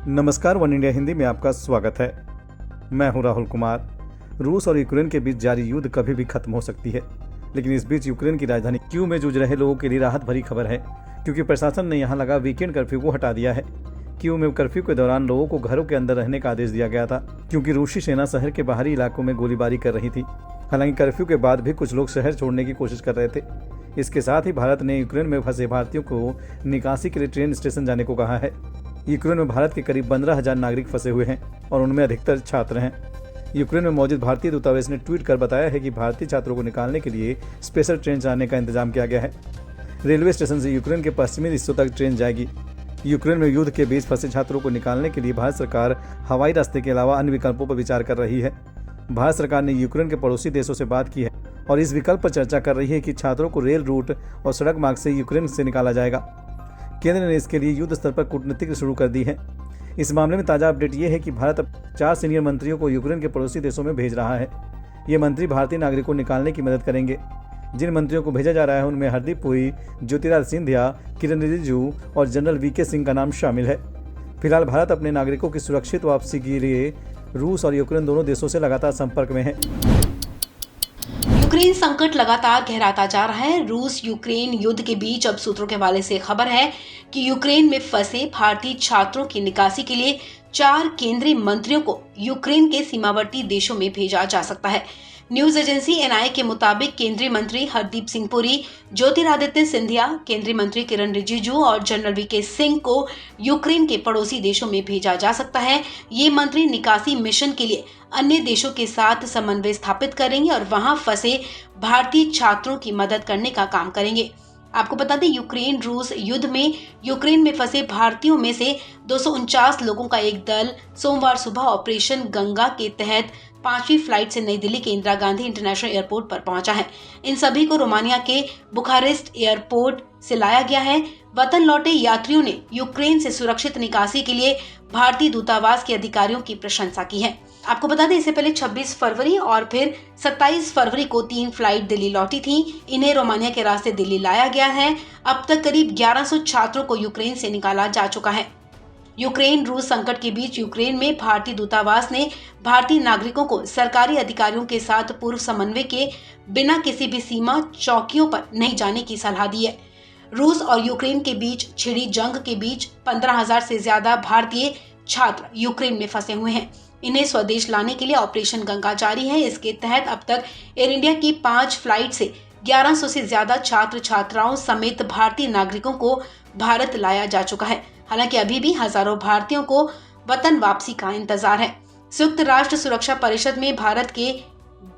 नमस्कार, one India Hindi में आपका स्वागत है। मैं हूं राहुल कुमार। रूस और यूक्रेन के बीच जारी युद्ध कभी भी खत्म हो सकती है, लेकिन इस बीच यूक्रेन की राजधानी कीव में जूझ रहे लोगों के लिए राहत भरी खबर है, क्योंकि प्रशासन ने यहां लगा वीकेंड कर्फ्यू को हटा दिया है। कीव में कर्फ्यू के दौरान लोगों को घरों के अंदर रहने का आदेश दिया गया था, क्योंकि रूसी सेना शहर के बाहरी इलाकों में गोलीबारी कर रही थी। हालांकि कर्फ्यू के बाद भी कुछ लोग शहर छोड़ने की कोशिश कर रहे थे। इसके साथ ही भारत ने यूक्रेन में फंसे भारतीयों को निकासी के लिए ट्रेन स्टेशन जाने को कहा है। यूक्रेन में भारत के करीब 15,000 नागरिक फंसे हुए हैं और उनमें अधिकतर छात्र हैं। यूक्रेन में मौजूद भारतीय दूतावास ने ट्वीट कर बताया है कि भारतीय छात्रों को निकालने के लिए स्पेशल ट्रेन चलाने का इंतजाम किया गया है। रेलवे स्टेशन से यूक्रेन के पश्चिमी हिस्सों तक ट्रेन जाएगी। यूक्रेन में युद्ध के बीच फंसे छात्रों को निकालने के लिए भारत सरकार हवाई रास्ते के अलावा अन्य विकल्पों पर विचार कर रही है। भारत सरकार ने यूक्रेन के पड़ोसी देशों से बात की है और इस विकल्प पर चर्चा कर रही है कि छात्रों को रेल रूट और सड़क मार्ग से यूक्रेन से निकाला जाएगा। केंद्र ने इसके लिए युद्ध स्तर पर कूटनीति शुरू कर दी है। इस मामले में ताज़ा अपडेट ये है कि भारत अब 4 सीनियर मंत्रियों को यूक्रेन के पड़ोसी देशों में भेज रहा है। ये मंत्री भारतीय नागरिकों को निकालने की मदद करेंगे। जिन मंत्रियों को भेजा जा रहा है उनमें हरदीप पुरी, ज्योतिरादित्य सिंधिया, किरण रिजिजू और जनरल वीके सिंह का नाम शामिल है। फिलहाल भारत अपने नागरिकों की सुरक्षित वापसी के लिए रूस और यूक्रेन दोनों देशों से लगातार संपर्क में है। यूक्रेन संकट लगातार गहराता जा रहा है। रूस यूक्रेन युद्ध के बीच अब सूत्रों के हवाले से खबर है कि यूक्रेन में फंसे भारतीय छात्रों की निकासी के लिए 4 केंद्रीय मंत्रियों को यूक्रेन के सीमावर्ती देशों में भेजा जा सकता है। न्यूज एजेंसी एनआई के मुताबिक केंद्रीय मंत्री हरदीप सिंह पुरी, ज्योतिरादित्य सिंधिया, केंद्रीय मंत्री किरण रिजिजू और जनरल वीके सिंह को यूक्रेन के पड़ोसी देशों में भेजा जा सकता है। ये मंत्री निकासी मिशन के लिए अन्य देशों के साथ समन्वय स्थापित करेंगे और वहां फंसे भारतीय छात्रों की मदद करने का काम करेंगे। आपको बता दें, यूक्रेन रूस युद्ध में यूक्रेन में फंसे भारतीयों में से 249 लोगों का एक दल सोमवार सुबह ऑपरेशन गंगा के तहत 5वीं फ्लाइट से नई दिल्ली के इंदिरा गांधी इंटरनेशनल एयरपोर्ट पर पहुंचा है। इन सभी को रोमानिया के बुखारेस्ट एयरपोर्ट से लाया गया है। वतन लौटे यात्रियों ने यूक्रेन से सुरक्षित निकासी के लिए भारतीय दूतावास के अधिकारियों की प्रशंसा की है। आपको बता दें, इससे पहले 26 फरवरी और फिर 27 फरवरी को 3 फ्लाइट दिल्ली लौटी थी। इन्हें रोमानिया के रास्ते दिल्ली लाया गया है। अब तक करीब 1100 छात्रों को यूक्रेन से निकाला जा चुका है। यूक्रेन रूस संकट के बीच यूक्रेन में भारतीय दूतावास ने भारतीय नागरिकों को सरकारी अधिकारियों के साथ पूर्व समन्वय के बिना किसी भी सीमा चौकियों पर नहीं जाने की सलाह दी है। रूस और यूक्रेन के बीच छिड़ी जंग के बीच 15,000 से ज्यादा भारतीय छात्र यूक्रेन में फंसे हुए हैं। इन्हें स्वदेश लाने के लिए ऑपरेशन गंगा जारी है। इसके तहत अब तक एयर इंडिया की 5 फ्लाइट से 1100 से ज्यादा छात्र छात्राओं समेत भारतीय नागरिकों को भारत लाया जा चुका है। हालांकि अभी भी हजारों भारतीयों को वतन वापसी का इंतजार है। संयुक्त राष्ट्र सुरक्षा परिषद में भारत के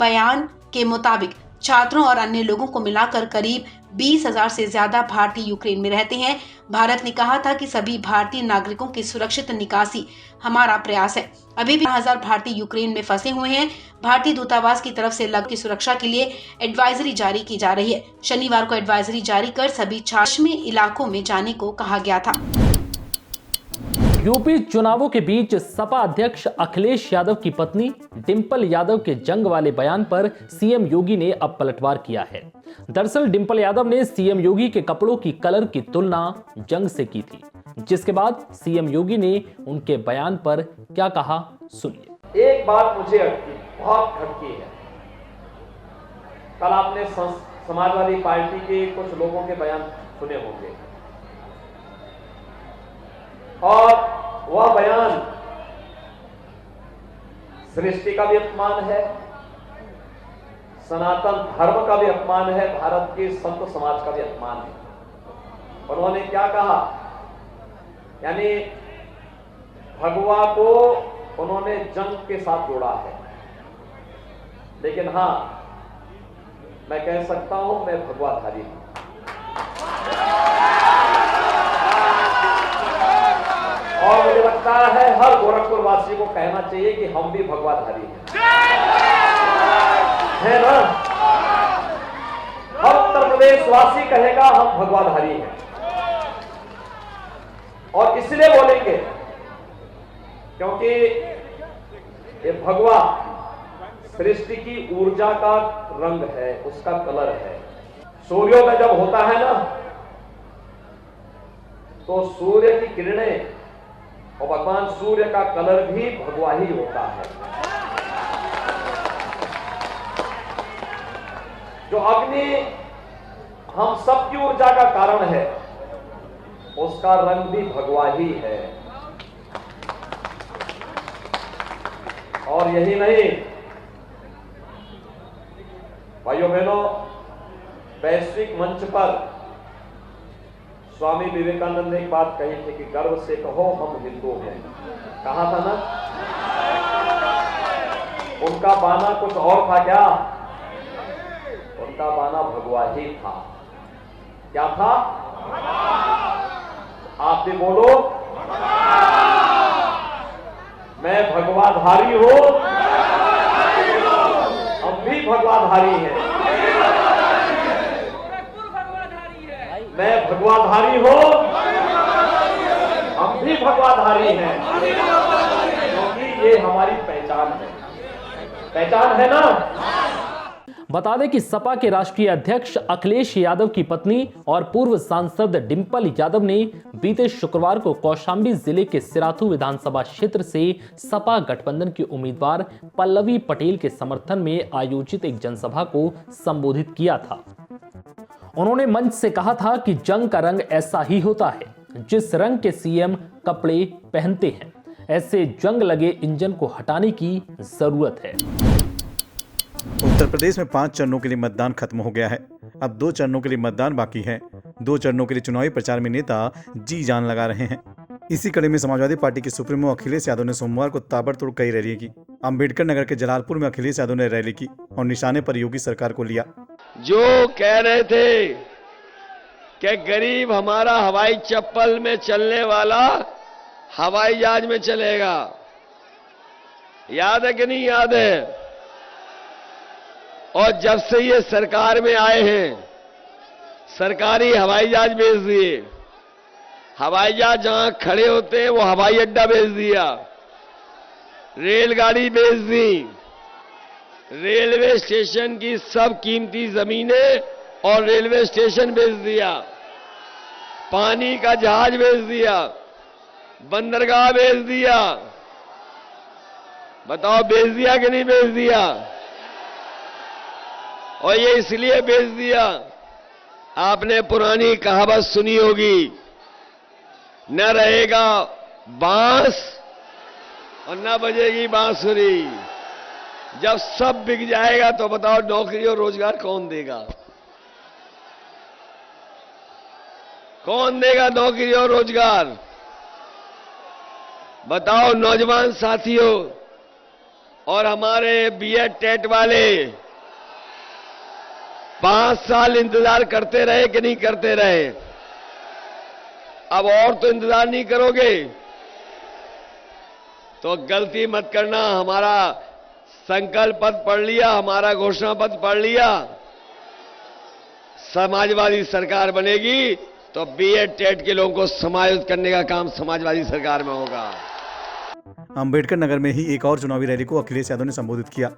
बयान के मुताबिक छात्रों और अन्य लोगों को मिलाकर करीब 20,000 से ज्यादा भारतीय यूक्रेन में रहते हैं। भारत ने कहा था कि सभी भारतीय नागरिकों की सुरक्षित निकासी हमारा प्रयास है। अभी भी 1000 भारतीय यूक्रेन में फंसे हुए हैं। भारतीय दूतावास की तरफ से लग की सुरक्षा के लिए एडवाइजरी जारी की जा रही है। शनिवार को एडवाइजरी जारी कर सभी छात्र इलाकों में जाने को कहा गया था। यूपी चुनावों के बीच सपा अध्यक्ष अखिलेश यादव की पत्नी डिंपल यादव के जंग वाले बयान पर सीएम योगी ने अब पलटवार किया है। दरअसल डिंपल यादव ने सीएम योगी के कपड़ों की कलर की तुलना जंग से की थी, जिसके बाद सीएम योगी ने उनके बयान पर क्या कहा, सुनिए। एक बात मुझे बहुत खटकी है। कल आपने समाजवादी पार्टी के कुछ लोगों के बयान सुने होंगे और वह बयान सृष्टि का भी अपमान है, सनातन धर्म का भी अपमान है, भारत के संत समाज का भी अपमान है। और उन्होंने क्या कहा, यानी भगवा को उन्होंने जंग के साथ जोड़ा है। लेकिन हां, मैं कह सकता हूं मैं भगवाधारी हूं। और मुझे लगता है हर गोरखपुर वासी को कहना चाहिए कि हम भी भगवाधारी हैं, है ना? हर उत्तर प्रदेश वासी कहेगा हम भगवाधारी हैं। और इसलिए बोलेंगे क्योंकि ये भगवा सृष्टि की ऊर्जा का रंग है, उसका कलर है। सूर्योदय जब होता है ना, तो सूर्य की किरणें और भगवान सूर्य का कलर भी भगवा ही होता है। जो अग्नि हम सबकी ऊर्जा का कारण है, उसका रंग भी भगवा ही है। और यही नहीं भाइयों बहनों, वैश्विक मंच पर स्वामी विवेकानंद ने एक बात कही थी कि गर्व से कहो हम हिंदू हैं। कहा था ना? उनका बाना कुछ और था क्या? उनका बाना भगवा ही था। क्या था? आप भी बोलो, मैं भगवाधारी हूं, हम भी भगवाधारी हैं। मैं भगवाधारी हूं, हम भी भगवाधारी हैं, क्योंकि ये हमारी पहचान है। पहचान है ना? बता दें कि सपा के राष्ट्रीय अध्यक्ष अखिलेश यादव की पत्नी और पूर्व सांसद डिंपल यादव ने बीते शुक्रवार को कौशाम्बी जिले के सिराथू विधानसभा क्षेत्र से सपा गठबंधन की उम्मीदवार पल्लवी पटेल के समर्थन में आयोजित एक जनसभा को संबोधित किया था। उन्होंने मंच से कहा था कि जंग का रंग ऐसा ही होता है जिस रंग के सीएम कपड़े पहनते हैं। ऐसे जंग लगे इंजन को हटाने की जरूरत है। उत्तर प्रदेश में 5 चरणों के लिए मतदान खत्म हो गया है। अब 2 चरणों के लिए मतदान बाकी है। 2 चरणों के लिए चुनावी प्रचार में नेता जी जान लगा रहे हैं। इसी कड़ी में समाजवादी पार्टी के सुप्रीमो अखिलेश यादव ने सोमवार को ताबड़तोड़ कई रैलियां की। अंबेडकर नगर के जलालपुर में अखिलेश यादव ने रैली की और निशाने पर योगी सरकार को लिया। जो कह रहे थे कि गरीब हमारा हवाई चप्पल में चलने वाला हवाई जहाज में चलेगा, याद है कि नहीं याद है? और जब से ये सरकार में आए हैं, सरकारी हवाई जहाज भेज दिए। हवाई जहाज जहां खड़े होते हैं वो हवाई अड्डा भेज दिया, रेलगाड़ी भेज दी, रेलवे स्टेशन की सब कीमती जमीनें और रेलवे स्टेशन भेज दिया, पानी का जहाज भेज दिया, बंदरगाह भेज दिया। बताओ भेज दिया कि नहीं भेज दिया? और ये इसलिए भेज दिया, आपने पुरानी कहावत सुनी होगी, न रहेगा बांस और न बजेगी बांसुरी। जब सब बिक जाएगा तो बताओ नौकरी और रोजगार कौन देगा? कौन देगा नौकरी और रोजगार? बताओ नौजवान साथियों और हमारे बीएड टेट वाले 5 साल इंतजार करते रहे कि नहीं करते रहे? अब और तो इंतजार नहीं करोगे तो गलती मत करना। हमारा संकल्प पत्र पढ़ लिया, हमारा घोषणा पत्र पढ़ लिया, समाजवादी सरकार बनेगी तो बीएड टेट के लोगों को समायोजित करने का काम समाजवादी सरकार में होगा। अंबेडकर नगर में ही एक और चुनावी रैली को अखिलेश यादव ने संबोधित किया।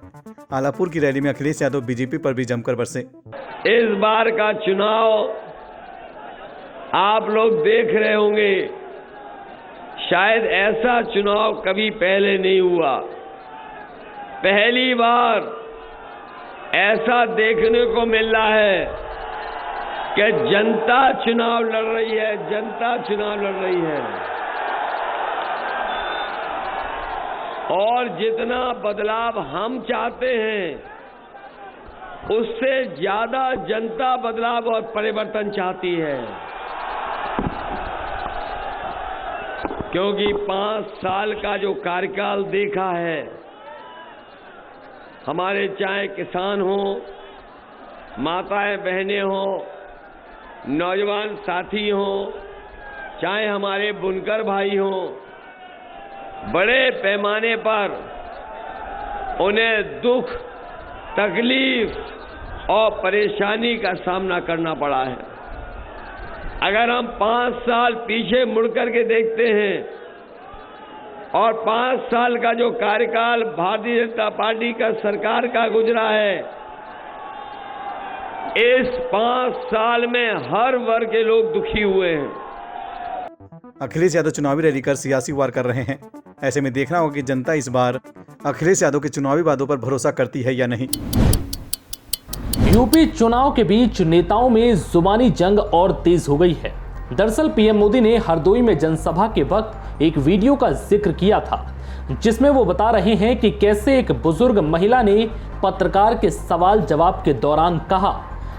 आलापुर की रैली में अखिलेश यादव बीजेपी पर भी जमकर बरसे। इस बार का चुनाव आप लोग देख रहे होंगे, शायद ऐसा चुनाव कभी पहले नहीं हुआ। पहली बार ऐसा देखने को मिल रहा है कि जनता चुनाव लड़ रही है, जनता चुनाव लड़ रही है। और जितना बदलाव हम चाहते हैं उससे ज्यादा जनता बदलाव और परिवर्तन चाहती है, क्योंकि 5 साल का जो कार्यकाल देखा है, हमारे चाहे किसान हो, माताएं बहनें हो, नौजवान साथी हो, चाहे हमारे बुनकर भाई हो, बड़े पैमाने पर उन्हें दुख, तकलीफ और परेशानी का सामना करना पड़ा है। अगर हम 5 साल पीछे मुड़ करके देखते हैं और 5 साल का जो कार्यकाल भारतीय जनता पार्टी का सरकार का गुजरा है, इस 5 साल में हर वर्ग के लोग दुखी हुए हैं। अखिलेश यादव चुनावी रैली कर सियासी वार कर रहे हैं। ऐसे में देखना होगा कि जनता इस बार अखिलेश यादव के चुनावी वादों पर भरोसा करती है या नहीं। यूपी चुनाव के बीच नेताओं में जुबानी जंग और तेज हो गई है। दरअसल पीएम मोदी ने हरदोई में जनसभा के वक्त एक वीडियो का जिक्र किया था, जिसमें वो बता रहे हैं कि कैसे एक बुजुर्ग महिला ने पत्रकार के सवाल जवाब के दौरान कहा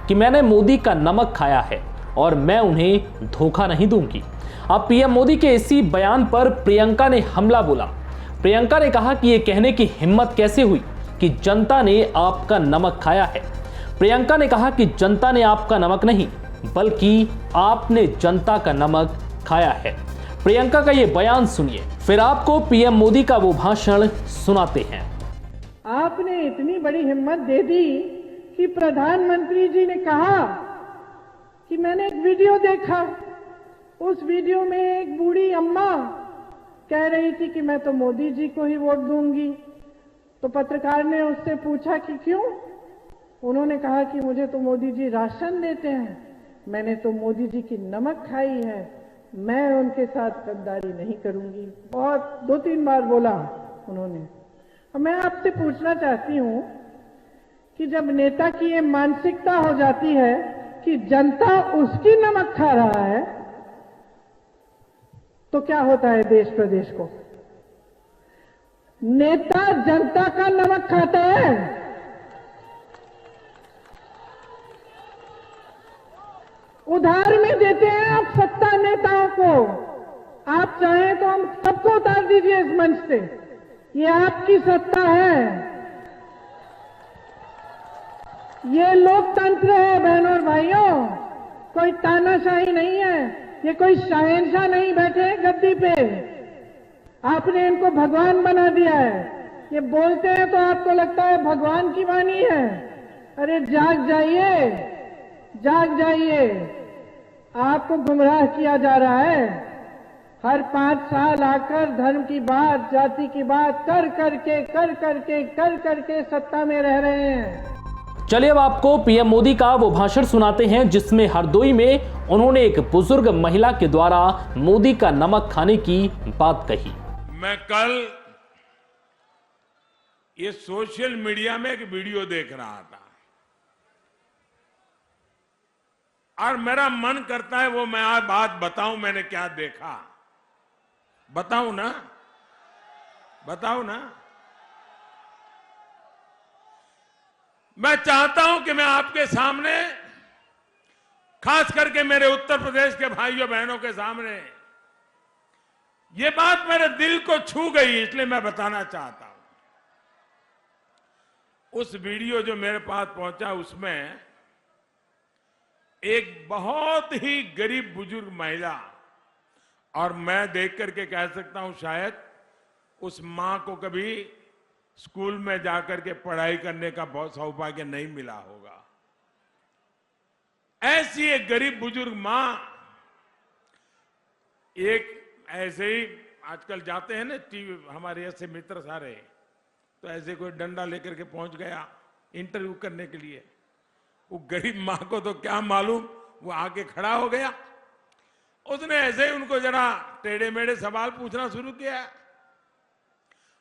कि मैंने मोदी का नमक खाया है और मैं उन्हें धोखा नहीं दूंगी। अब पीएम मोदी के इसी बयान पर प्रियंका ने हमला बोला। प्रियंका ने कहा कि ये कहने की हिम्मत कैसे हुई कि जनता ने आपका नमक खाया है। प्रियंका ने कहा कि जनता ने आपका नमक नहीं, बल्कि आपने जनता का नमक खाया है। प्रियंका का ये बयान सुनिए, फिर आपको पीएम मोदी का वो भाषण सुनाते हैं। आपने इतनी बड़ी हिम्मत दे दी कि प्रधानमंत्री जी ने कहा कि मैंने एक वीडियो देखा, उस वीडियो में एक बूढ़ी अम्मा कह रही थी कि मैं तो मोदी जी को ही वोट दूंगी। तो पत्रकार ने उससे पूछा कि क्यों? उन्होंने कहा कि मुझे तो मोदी जी राशन देते हैं, मैंने तो मोदी जी की नमक खाई है, मैं उनके साथ गद्दारी नहीं करूंगी। और 2-3 बार बोला उन्होंने। मैं आपसे पूछना चाहती हूं कि जब नेता की ये मानसिकता हो जाती है कि जनता उसकी नमक खा रहा है, तो क्या होता है देश प्रदेश को? नेता जनता का नमक खाता है। उधार में देते हैं आप सत्ता नेताओं को। आप चाहें तो हम सबको उतार दीजिए इस मंच से, ये आपकी सत्ता है, ये लोकतंत्र है बहनों और भाइयों, कोई तानाशाही नहीं है, ये कोई शहंशाह नहीं बैठे हैं गद्दी पे। आपने इनको भगवान बना दिया है। ये बोलते हैं तो आपको लगता है भगवान की वाणी है। अरे जाग जाइए, जाग जाइए, आपको गुमराह किया जा रहा है। हर 5 साल आकर धर्म की बात, जाति की बात कर करके सत्ता में रह रहे हैं। चलिए अब आपको पीएम मोदी का वो भाषण सुनाते हैं जिसमें हरदोई में उन्होंने एक बुजुर्ग महिला के द्वारा मोदी का नमक खाने की बात कही। मैं कल ये सोशल मीडिया में एक वीडियो देख रहा था और मेरा मन करता है वो मैं आज बात बताऊं मैंने क्या देखा। बताऊं ना? बताऊं ना? मैं चाहता हूं कि मैं आपके सामने, खास करके मेरे उत्तर प्रदेश के भाइयों बहनों के सामने, ये बात मेरे दिल को छू गई, इसलिए मैं बताना चाहता हूं। उस वीडियो जो मेरे पास पहुंचा उसमें एक बहुत ही गरीब बुजुर्ग महिला, और मैं देख करके कह सकता हूं शायद उस मां को कभी स्कूल में जाकर के पढ़ाई करने का बहुत सौभाग्य नहीं मिला होगा। ऐसी एक गरीब बुजुर्ग मां, एक ऐसे ही आजकल जाते हैं ना टीवी, हमारे ऐसे मित्र सारे, तो ऐसे कोई डंडा लेकर के पहुंच गया इंटरव्यू करने के लिए। वो गरीब मां को तो क्या मालूम, वो आके खड़ा हो गया, उसने ऐसे ही उनको जरा टेढ़े मेढ़े सवाल पूछना शुरू किया।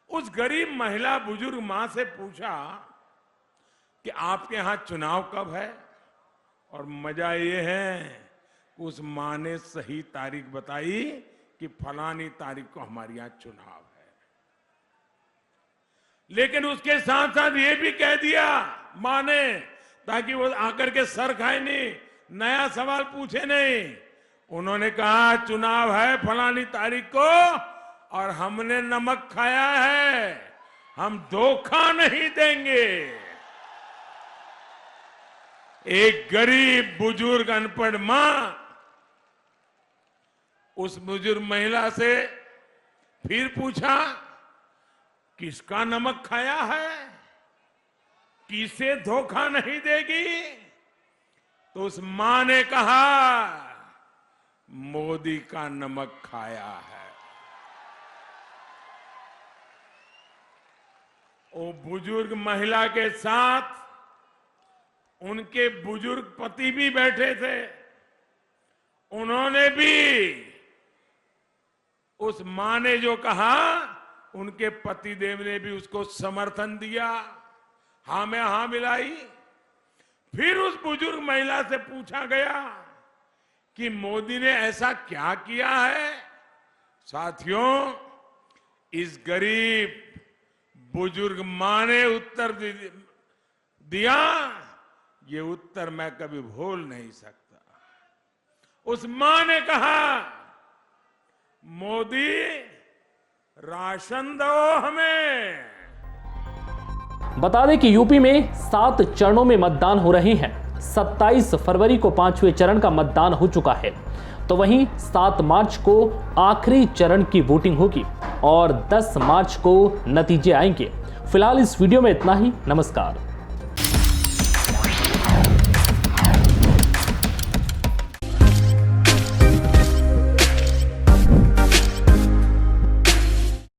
उस गरीब महिला बुजुर्ग मां से पूछा कि आपके यहां चुनाव कब है? और मजा ये है उस मां ने सही तारीख बताई कि फलानी तारीख को हमारे यहां चुनाव है। लेकिन उसके साथ साथ ये भी कह दिया मां ने, ताकि वो आकर के सर खाए नहीं, नया सवाल पूछे नहीं। उन्होंने कहा चुनाव है फलानी तारीख को और हमने नमक खाया है, हम धोखा नहीं देंगे। एक गरीब बुजुर्ग अनपढ़ मां उस बुजुर्ग महिला से फिर पूछा किसका नमक खाया है, किसे धोखा नहीं देगी? तो उस मां ने कहा मोदी का नमक खाया है। वो बुजुर्ग महिला के साथ उनके बुजुर्ग पति भी बैठे थे। उन्होंने भी उस मां ने जो कहा उनके पतिदेव ने भी उसको समर्थन दिया, हां में हां मिलाई। फिर उस बुजुर्ग महिला से पूछा गया कि मोदी ने ऐसा क्या किया है। साथियों, इस गरीब बुजुर्ग मां ने उत्तर दिया, ये उत्तर मैं कभी भूल नहीं सकता। उस मां ने कहा, मोदी राशन दो हमें। बता दें कि यूपी में 7 चरणों में मतदान हो रहे हैं। 27 फरवरी को 5वें चरण का मतदान हो चुका है, तो वहीं 7 मार्च को आखिरी चरण की वोटिंग होगी और 10 मार्च को नतीजे आएंगे। फिलहाल इस वीडियो में इतना ही। नमस्कार।